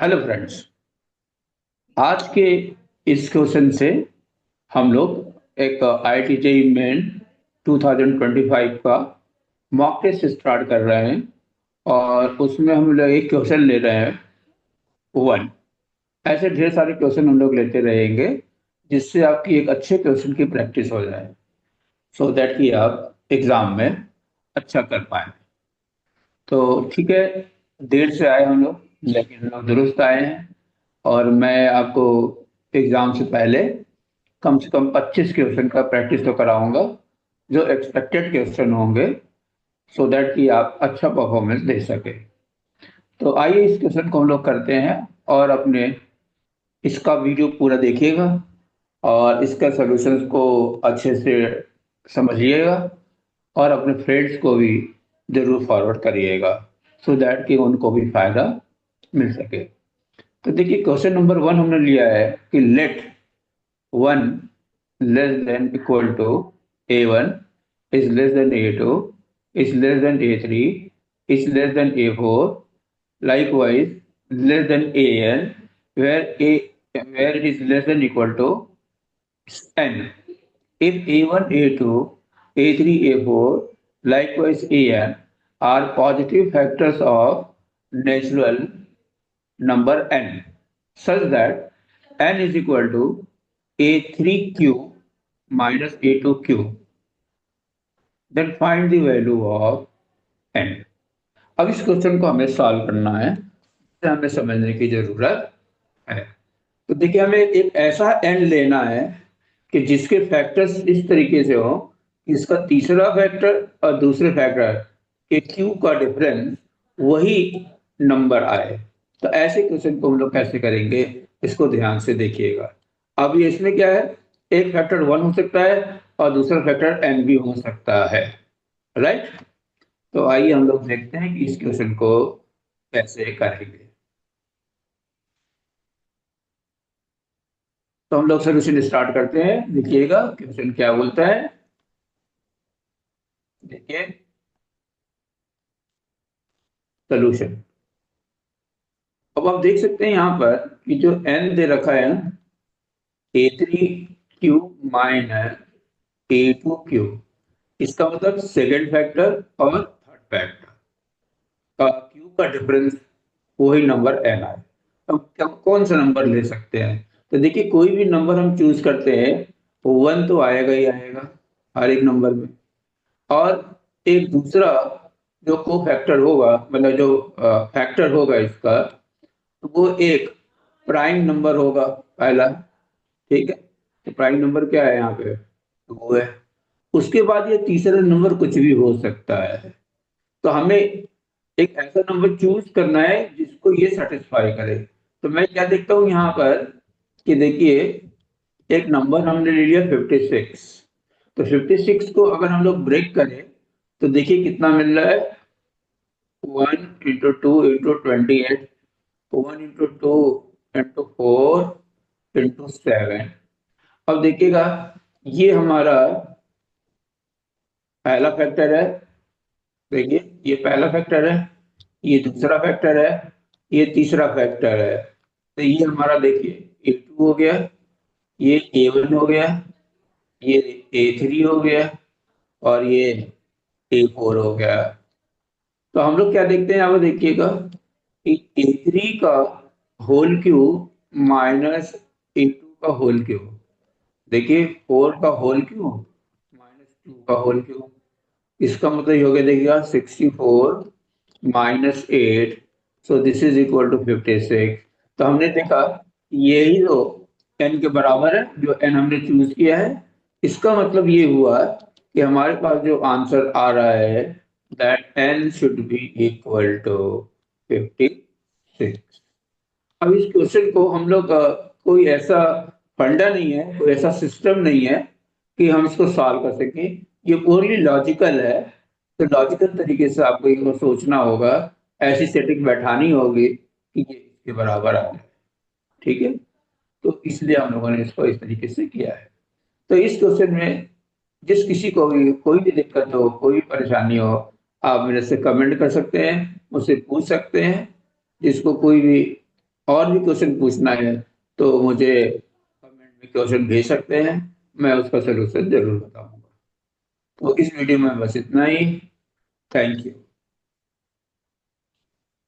Hello friends. आज के इस क्वेश्चन से हम लोग एक IIT मेन 2025 का मॉक टेस्ट स्टार्ट कर रहे हैं और उसमें हम लोग एक क्वेश्चन ले रहे हैं वन। ऐसे ढेर सारे क्वेश्चन हम लोग लेते रहेंगे जिससे आपकी एक अच्छे क्वेश्चन की प्रैक्टिस हो जाए, सो दैट कि आप एग्जाम में अच्छा कर पाए। तो ठीक है, देर से आए हम लोग लेकिन हम लोग दुरुस्त आए हैं। और मैं आपको एग्जाम से पहले कम से कम 25 क्वेश्चन का प्रैक्टिस तो कराऊंगा जो एक्सपेक्टेड क्वेश्चन होंगे, सो दैट कि आप अच्छा परफॉर्मेंस दे सके। तो आइए इस क्वेश्चन को हम लोग करते हैं और अपने इसका वीडियो पूरा देखिएगा और इसका सॉल्यूशंस को अच्छे से समझिएगा और अपने फ्रेंड्स को भी जरूर फॉरवर्ड करिएगा, सो दैट कि उनको भी फायदा मिल सके। तो देखिए, क्वेश्चन नंबर वन हमने लिया है कि let one less than equal to A1 is less than A2 is less than A3 is less than A4, likewise less than AN, where it is less than equal to N. If A1, A2, A3, A4, likewise AN are positive factors of natural number N, such that N is equal to A3Q minus A2Q, then find the value of N। अब इस question को हमें solve करना है, इसे हमें समझने की जरूरत है। तो देखिए, हमें एक ऐसा एन लेना है कि जिसके फैक्टर्स इस तरीके से हो कि इसका तीसरा फैक्टर और दूसरे फैक्टर के क्यू का डिफरेंस वही नंबर आए। तो ऐसे क्वेश्चन को हम लोग कैसे करेंगे, इसको ध्यान से देखिएगा। अब ये इसमें क्या है, एक फैक्टर वन हो सकता है और दूसरा फैक्टर एन भी हो सकता है, राइट। तो आइए हम लोग देखते हैं कि इस क्वेश्चन को कैसे करेंगे। तो हम लोग सोल्यूशन स्टार्ट करते हैं। देखिएगा क्वेश्चन क्या बोलता है। देखिए सोल्यूशन। अब आप देख सकते हैं यहाँ पर कि जो n दे रखा है ना, A3Q माइनस A2Q, इसका मतलब सेकेंड फैक्टर और थर्ड फैक्टर का क्यू का डिफरेंस वही नंबर n आए। अब कौन सा नंबर ले सकते हैं? तो देखिए, कोई भी नंबर हम चूज करते हैं वो वन तो आएगा ही आएगा हर एक नंबर में। और एक दूसरा जो को फैक्टर होगा, मतलब जो फैक्टर होगा इसका, तो वो एक प्राइम नंबर होगा पहला। ठीक है, तो प्राइम नंबर क्या है यहाँ पे, तो वो है। उसके बाद ये तीसरा नंबर कुछ भी हो सकता है। तो हमें एक ऐसा नंबर चूज करना है जिसको ये सेटिस्फाई करे। तो मैं क्या देखता हूँ यहाँ पर कि देखिए, एक नंबर हमने ले लिया 56। तो 56 को अगर हम लोग ब्रेक करें तो देखिए कितना मिल रहा है, 1 into 2 into 28, 1 into 2 into 4 into 7। अब देखिएगा, ये हमारा पहला फैक्टर है। देखिए, ये पहला फैक्टर है, ये दूसरा फैक्टर है, ये तीसरा फैक्टर है। तो ये हमारा देखिए A2 हो गया, ये A1 हो गया, ये A3 हो गया और ये A4 हो गया। तो हम लोग क्या देखते हैं, यहाँ पर देखिएगा कि A3 का होल क्यूब माइनस A2 का होल क्यूब। देखिए, 4 का होल क्यूब माइनस 2 का होल क्यूब, इसका मतलब ये हो गया, देखिएगा 64 minus 8, so this is equal to 56। तो हमने देखा यही तो n के बराबर है जो n हमने चूज किया है। इसका मतलब ये हुआ कि हमारे पास जो आंसर आ रहा है, that n should be equal to 56। अब इस क्वेश्चन को हम लोग कोई ऐसा फंडा नहीं है, कोई ऐसा सिस्टम नहीं है कि हम इसको सॉल्व कर सकें। ये पूरी लॉजिकल है। तो लॉजिकल तरीके से आपको ये सोचना होगा, ऐसी सेटिंग बैठानी होगी कि ये इसके बराबर आ जाए। ठीक है, तो इसलिए हम लोगों ने इसको इस तरीके से किया है। तो इस क्वेश्चन में जिस किसी को भी कोई भी दिक्कत हो, कोई भी परेशानी हो, आप मेरे से कमेंट कर सकते हैं, मुझसे पूछ सकते हैं। जिसको कोई भी और भी क्वेश्चन पूछना है तो मुझे कमेंट में क्वेश्चन भेज सकते हैं, मैं उसका सलूशन जरूर बताऊंगा। तो इस वीडियो में बस इतना ही। Thank you.